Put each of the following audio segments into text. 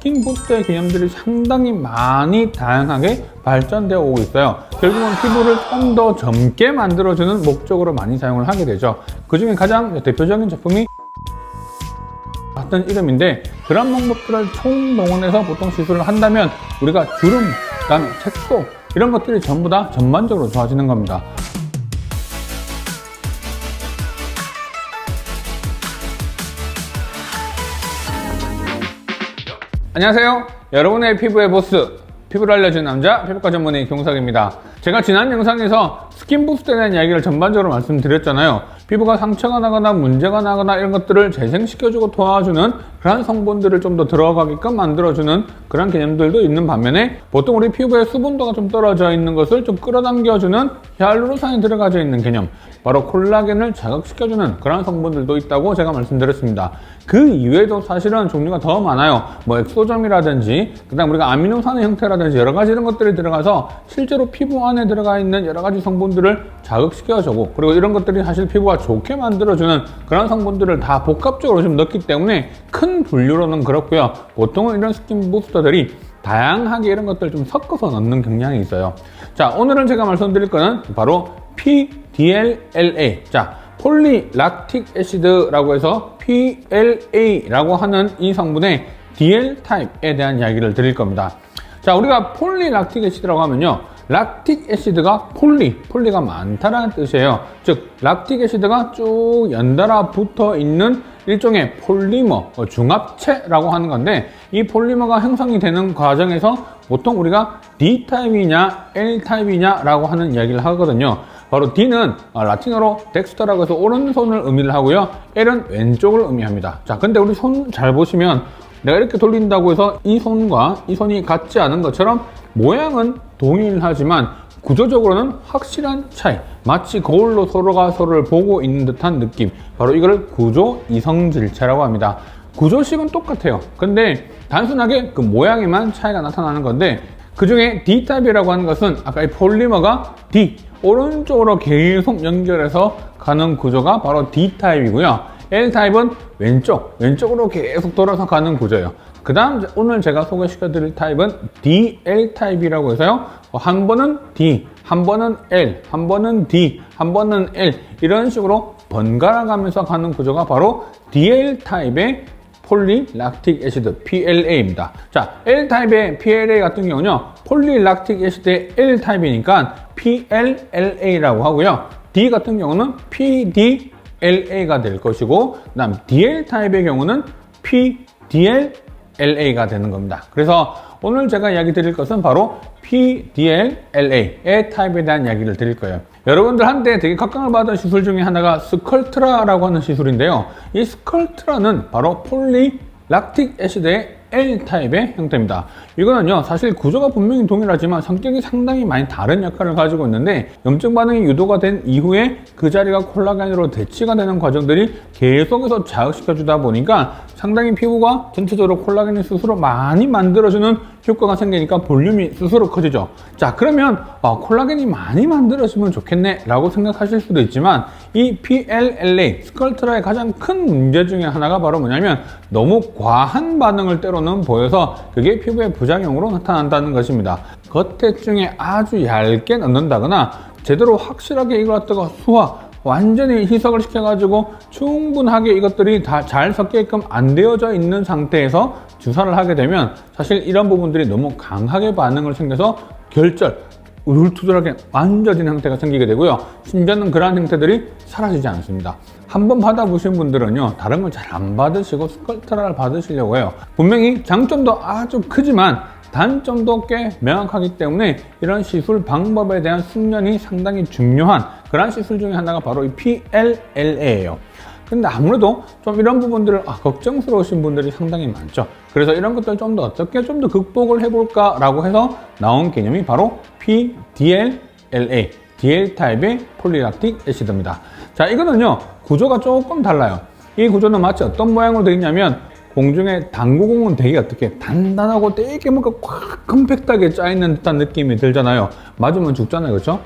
스킨 부스터의 개념들이 상당히 많이 다양하게 발전되어 오고 있어요. 결국은 피부를 좀 더 젊게 만들어주는 목적으로 많이 사용을 하게 되죠. 그 중에 가장 대표적인 제품이 같은 이름인데, 그런 방법들을 총동원해서 보통 시술을 한다면 우리가 주름, 그다음에 색소 이런 것들이 전부 다 전반적으로 좋아지는 겁니다. 안녕하세요. 여러분의 피부의 보스, 피부를 알려주는 남자, 피부과 전문의 경석입니다. 제가 지난 영상에서 스킨 부스트에 대한 이야기를 전반적으로 말씀드렸잖아요. 피부가 상처가 나거나 문제가 나거나 이런 것들을 재생시켜주고 도와주는 그런 성분들을 좀 더 들어가게끔 만들어주는 그런 개념들도 있는 반면에, 보통 우리 피부의 수분도가 좀 떨어져 있는 것을 좀 끌어당겨주는 히알루론산이 들어가져 있는 개념, 바로 콜라겐을 자극시켜주는 그런 성분들도 있다고 제가 말씀드렸습니다. 그 이외에도 사실은 종류가 더 많아요. 뭐 엑소점이라든지, 그다음 우리가 아미노산의 형태라든지 여러 가지 이런 것들이 들어가서 실제로 피부 안에 들어가 있는 여러 가지 성분들을 자극시켜주고, 그리고 이런 것들이 사실 피부가 좋게 만들어주는 그런 성분들을 다 복합적으로 좀 넣기 때문에 큰 분류로는 그렇고요. 보통은 이런 스킨 부스터들이 다양하게 이런 것들을 좀 섞어서 넣는 경향이 있어요. 자, 오늘은 제가 말씀드릴 거는 바로 PDLLA, 자, 폴리락틱 애시드라고 해서 PLA라고 하는 이 성분의 DL 타입에 대한 이야기를 드릴 겁니다. 자, 우리가 폴리락틱 애시드라고 하면요, 락틱 애시드가 폴리가 많다라는 뜻이에요. 즉, 락틱 애시드가 쭉 연달아 붙어 있는 일종의 폴리머, 중합체라고 하는 건데, 이 폴리머가 형성이 되는 과정에서 보통 우리가 D타입이냐 L타입이냐 라고 하는 이야기를 하거든요. 바로 D는 라틴어로 덱스터라고 해서 오른손을 의미를 하고요, L은 왼쪽을 의미합니다. 자, 근데 우리 손 잘 보시면 내가 이렇게 돌린다고 해서 이 손과 이 손이 같지 않은 것처럼 모양은 동일하지만 구조적으로는 확실한 차이, 마치 거울로 서로가 서로를 보고 있는 듯한 느낌, 바로 이걸 구조 이성질체라고 합니다. 구조식은 똑같아요. 근데 단순하게 그 모양에만 차이가 나타나는 건데, 그 중에 D타입이라고 하는 것은 아까 이 폴리머가 D, 오른쪽으로 계속 연결해서 가는 구조가 바로 D타입이고요. L타입은 왼쪽으로 계속 돌아서 가는 구조예요. 그 다음 오늘 제가 소개시켜 드릴 타입은 DL타입이라고 해서요, 한 번은 D, 한 번은 L, 한 번은 D, 한 번은 L, 이런 식으로 번갈아 가면서 가는 구조가 바로 DL타입의 폴리락틱 애시드 PLA입니다. 자, L타입의 PLA 같은 경우는요, 폴리락틱 애시드의 L타입이니까 PLLA라고 하고요, D 같은 경우는 PDLA가 될 것이고, 그 다음 DL타입의 경우는 PDLLA가 되는 겁니다. 그래서 오늘 제가 이야기 드릴 것은 바로 PDLLA의 타입에 대한 이야기를 드릴 거예요. 여러분들 한때 되게 각광을 받은 시술 중에 하나가 스컬트라라고 하는 시술인데요, 이 스컬트라는 바로 폴리락틱 애시드의 L타입의 형태입니다. 이거는요, 사실 구조가 분명히 동일하지만 성격이 상당히 많이 다른 역할을 가지고 있는데, 염증 반응이 유도가 된 이후에 그 자리가 콜라겐으로 대치가 되는 과정들이 계속해서 자극시켜 주다 보니까 상당히 피부가 전체적으로 콜라겐을 스스로 많이 만들어주는 효과가 생기니까 볼륨이 스스로 커지죠. 자, 그러면 콜라겐이 많이 만들어지면 좋겠네 라고 생각하실 수도 있지만, 이 PLLA, 스컬트라의 가장 큰 문제 중에 하나가 바로 뭐냐면, 너무 과한 반응을 때로는 보여서 그게 피부의 부작용으로 나타난다는 것입니다. 겉대중에 아주 얇게 넣는다거나 제대로 확실하게 이걸 갖다가 완전히 희석을 시켜가지고 충분하게 이것들이 다 잘 섞게끔 안 되어져 있는 상태에서 주사를 하게 되면 사실 이런 부분들이 너무 강하게 반응을 생겨서 결절, 울투절하게 만져진 형태가 생기게 되고요. 심지어는 그러한 형태들이 사라지지 않습니다. 한번 받아보신 분들은요, 다른 걸 잘 안 받으시고 스컬트라를 받으시려고 해요. 분명히 장점도 아주 크지만 단점도 꽤 명확하기 때문에 이런 시술 방법에 대한 숙련이 상당히 중요한 그런 시술 중에 하나가 바로 이 PLLA예요. 근데 아무래도 좀 이런 부분들을 걱정스러우신 분들이 상당히 많죠. 그래서 이런 것들 좀 더 어떻게 좀 더 극복을 해볼까 라고 해서 나온 개념이 바로 PDLLA, DL 타입의 폴리락틱 애시드입니다. 자, 이거는요, 구조가 조금 달라요. 이 구조는 마치 어떤 모양으로 되어 있냐면, 공중에 당구공은 되게 어떻게 단단하고 되게 뭔가 꽉 컴팩트하게 짜있는 듯한 느낌이 들잖아요. 맞으면 죽잖아요, 그렇죠?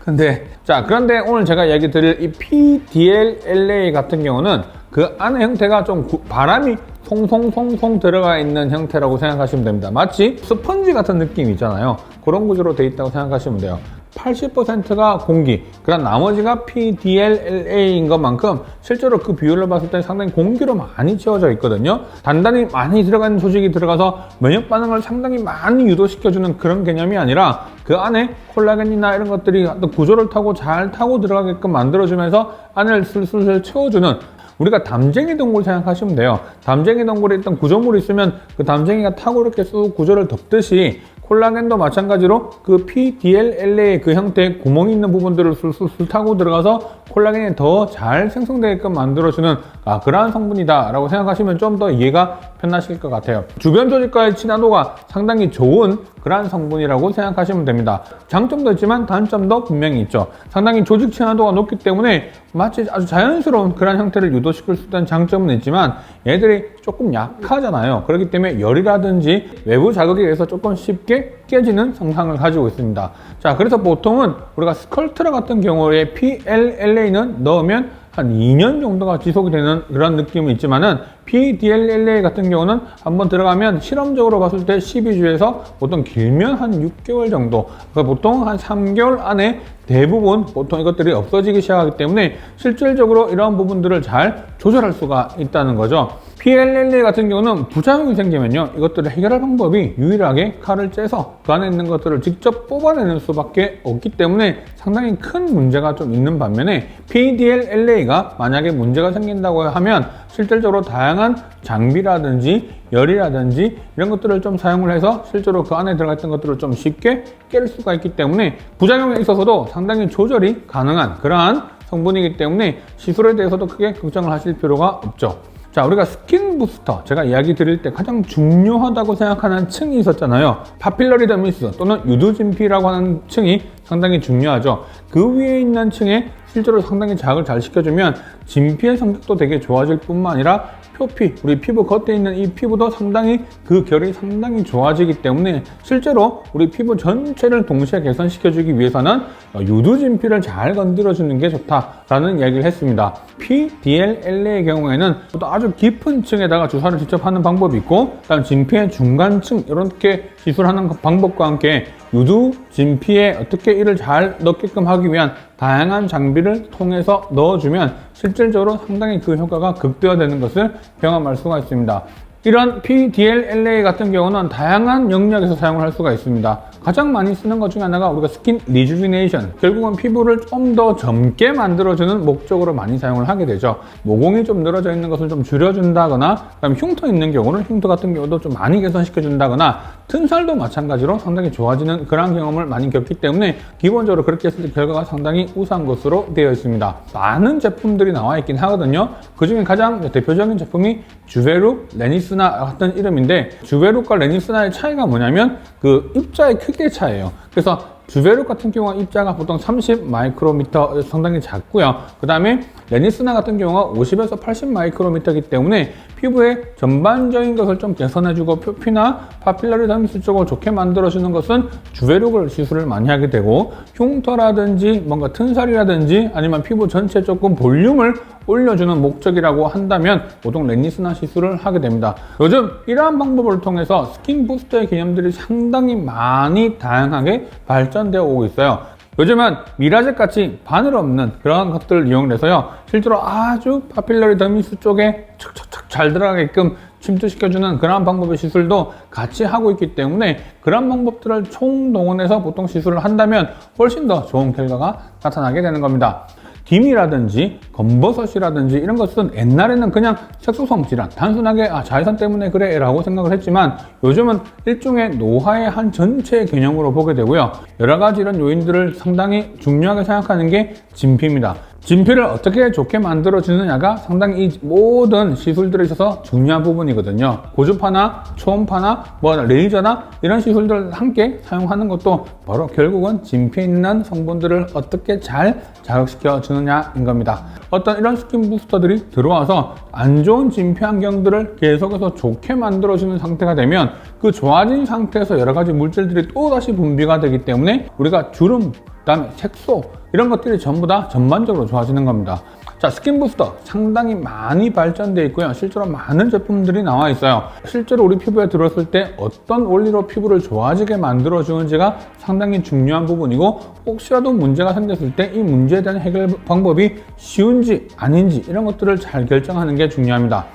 그런데 오늘 제가 얘기 드릴 이 PDLLA 같은 경우는 그 안의 형태가 좀 바람이 송송송송 들어가 있는 형태라고 생각하시면 됩니다. 마치 스펀지 같은 느낌이 있잖아요. 그런 구조로 되어 있다고 생각하시면 돼요. 80%가 공기, 그다음 나머지가 PDLLA인 것만큼 실제로 그 비율로 봤을 때 상당히 공기로 많이 채워져 있거든요. 단단히 많이 들어가는 조직이 들어가서 면역 반응을 상당히 많이 유도시켜주는 그런 개념이 아니라 그 안에 콜라겐이나 이런 것들이 어떤 구조를 타고 잘 타고 들어가게끔 만들어주면서 안을 슬슬 채워주는, 우리가 담쟁이 동굴 생각하시면 돼요. 담쟁이 동굴에 있던 구조물이 있으면 그 담쟁이가 타고 이렇게 쑥 구조를 덮듯이 콜라겐도 마찬가지로 그 PDLLA 그 형태의 구멍이 있는 부분들을 술술 타고 들어가서 콜라겐이 더 잘 생성되게끔 만들어주는 그러한 성분이다 라고 생각하시면 좀 더 이해가 편하실 것 같아요. 주변 조직과의 친화도가 상당히 좋은 그러한 성분이라고 생각하시면 됩니다. 장점도 있지만 단점도 분명히 있죠. 상당히 조직 친화도가 높기 때문에 마치 아주 자연스러운 그런 형태를 유도시킬 수 있다는 장점은 있지만 얘들이 조금 약하잖아요. 그렇기 때문에 열이라든지 외부 자극에 의해서 조금 쉽게 깨지는 성향을 가지고 있습니다. 자, 그래서 보통은 우리가 스컬트라 같은 경우에 PLLA는 넣으면 한 2년 정도가 지속이 되는 그런 느낌이 있지만은 PDLLA 같은 경우는 한번 들어가면 실험적으로 봤을 때 12주에서 보통 길면 한 6개월 정도, 그러니까 보통 한 3개월 안에 대부분 보통 이것들이 없어지기 시작하기 때문에 실질적으로 이러한 부분들을 잘 조절할 수가 있다는 거죠. PLLA 같은 경우는 부작용이 생기면요, 이것들을 해결할 방법이 유일하게 칼을 째서 그 안에 있는 것들을 직접 뽑아내는 수밖에 없기 때문에 상당히 큰 문제가 좀 있는 반면에 PDLLA가 만약에 문제가 생긴다고 하면 실질적으로 다양한 장비라든지 열이라든지 이런 것들을 좀 사용을 해서 실제로 그 안에 들어가 있던 것들을 좀 쉽게 깰 수가 있기 때문에 부작용에 있어서도 상당히 조절이 가능한 그러한 성분이기 때문에 시술에 대해서도 크게 걱정을 하실 필요가 없죠. 자, 우리가 스킨 부스터, 제가 이야기 드릴 때 가장 중요하다고 생각하는 층이 있었잖아요. 파필러리 더미스 또는 유두진피라고 하는 층이 상당히 중요하죠. 그 위에 있는 층에 실제로 상당히 자극을 잘 시켜주면 진피의 성격도 되게 좋아질 뿐만 아니라 표피, 우리 피부 겉에 있는 이 피부도 상당히 그 결이 상당히 좋아지기 때문에 실제로 우리 피부 전체를 동시에 개선시켜주기 위해서는 유두진피를 잘 건드려주는 게 좋다라는 이야기를 했습니다. PDLLA의 경우에는 또 아주 깊은 층에다가 주사를 직접 하는 방법이 있고, 그다음 진피의 중간층 이렇게 시술하는 방법과 함께 유두 진피에 어떻게 이를 잘 넣게끔 하기 위한 다양한 장비를 통해서 넣어주면 실질적으로 상당히 그 효과가 극대화되는 것을 경험할 수가 있습니다. 이런 PDLLA 같은 경우는 다양한 영역에서 사용을 할 수가 있습니다. 가장 많이 쓰는 것 중에 하나가 우리가 스킨 리주비네이션, 결국은 피부를 좀 더 젊게 만들어주는 목적으로 많이 사용을 하게 되죠. 모공이 좀 늘어져 있는 것을 좀 줄여준다거나, 그다음에 흉터 있는 경우는 흉터 같은 경우도 좀 많이 개선시켜준다거나, 튼살도 마찬가지로 상당히 좋아지는 그런 경험을 많이 겪기 때문에 기본적으로 그렇게 했을 때 결과가 상당히 우수한 것으로 되어 있습니다. 많은 제품들이 나와 있긴 하거든요. 그 중에 가장 대표적인 제품이 주베룩, 레니스나 같은 이름인데, 주베룩과 레니스나의 차이가 뭐냐면 그 입자의 크기의 차이예요. 그래서 주베룩 같은 경우가 입자가 보통 30 마이크로미터 상당히 작고요. 그 다음에 레니스나 같은 경우가 50에서 80 마이크로미터이기 때문에 피부의 전반적인 것을 좀 개선해주고 표피나 파필러리 더미스 쪽을 좋게 만들어주는 것은 주베룩을 시술을 많이 하게 되고, 흉터라든지 뭔가 튼살이라든지 아니면 피부 전체 조금 볼륨을 올려주는 목적이라고 한다면 보통 레니스나 시술을 하게 됩니다. 요즘 이러한 방법을 통해서 스킨 부스터의 개념들이 상당히 많이 다양하게 발전되어 오고 있어요. 요즘은 미라젯 같이 바늘 없는 그런 것들을 이용해서요, 실제로 아주 파필러리 더미스 쪽에 척척척 잘 들어가게끔 침투시켜주는 그런 방법의 시술도 같이 하고 있기 때문에 그런 방법들을 총동원해서 보통 시술을 한다면 훨씬 더 좋은 결과가 나타나게 되는 겁니다. 김이라든지 검버섯이라든지 이런 것은 옛날에는 그냥 색소성 질환, 단순하게 자외선 때문에 그래 라고 생각을 했지만 요즘은 일종의 노화의 한 전체 개념으로 보게 되고요. 여러 가지 이런 요인들을 상당히 중요하게 생각하는 게 진피입니다. 진피를 어떻게 좋게 만들어주느냐가 상당히 이 모든 시술들에 있어서 중요한 부분이거든요. 고주파나 초음파나 레이저나 이런 시술들을 함께 사용하는 것도 바로 결국은 진피에 있는 성분들을 어떻게 잘 자극시켜 주느냐인 겁니다. 어떤 이런 스킨 부스터들이 들어와서 안 좋은 진피 환경들을 계속해서 좋게 만들어주는 상태가 되면 그 좋아진 상태에서 여러 가지 물질들이 또다시 분비가 되기 때문에 우리가 주름, 그다음에 색소 이런 것들이 전부 다 전반적으로 좋아지는 겁니다. 자, 스킨 부스터 상당히 많이 발전되어 있고요. 실제로 많은 제품들이 나와 있어요. 실제로 우리 피부에 들었을 때 어떤 원리로 피부를 좋아지게 만들어 주는지가 상당히 중요한 부분이고, 혹시라도 문제가 생겼을 때 이 문제에 대한 해결 방법이 쉬운지 아닌지 이런 것들을 잘 결정하는 게 중요합니다.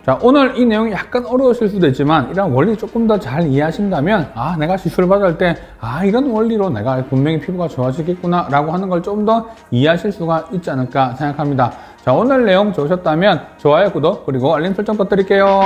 자, 오늘 이 내용이 약간 어려우실 수도 있지만 이런 원리 조금 더 잘 이해하신다면, 내가 시술 받을 때 이런 원리로 내가 분명히 피부가 좋아지겠구나 라고 하는 걸 좀 더 이해하실 수가 있지 않을까 생각합니다. 자, 오늘 내용 좋으셨다면 좋아요, 구독, 그리고 알림 설정 부탁드릴게요.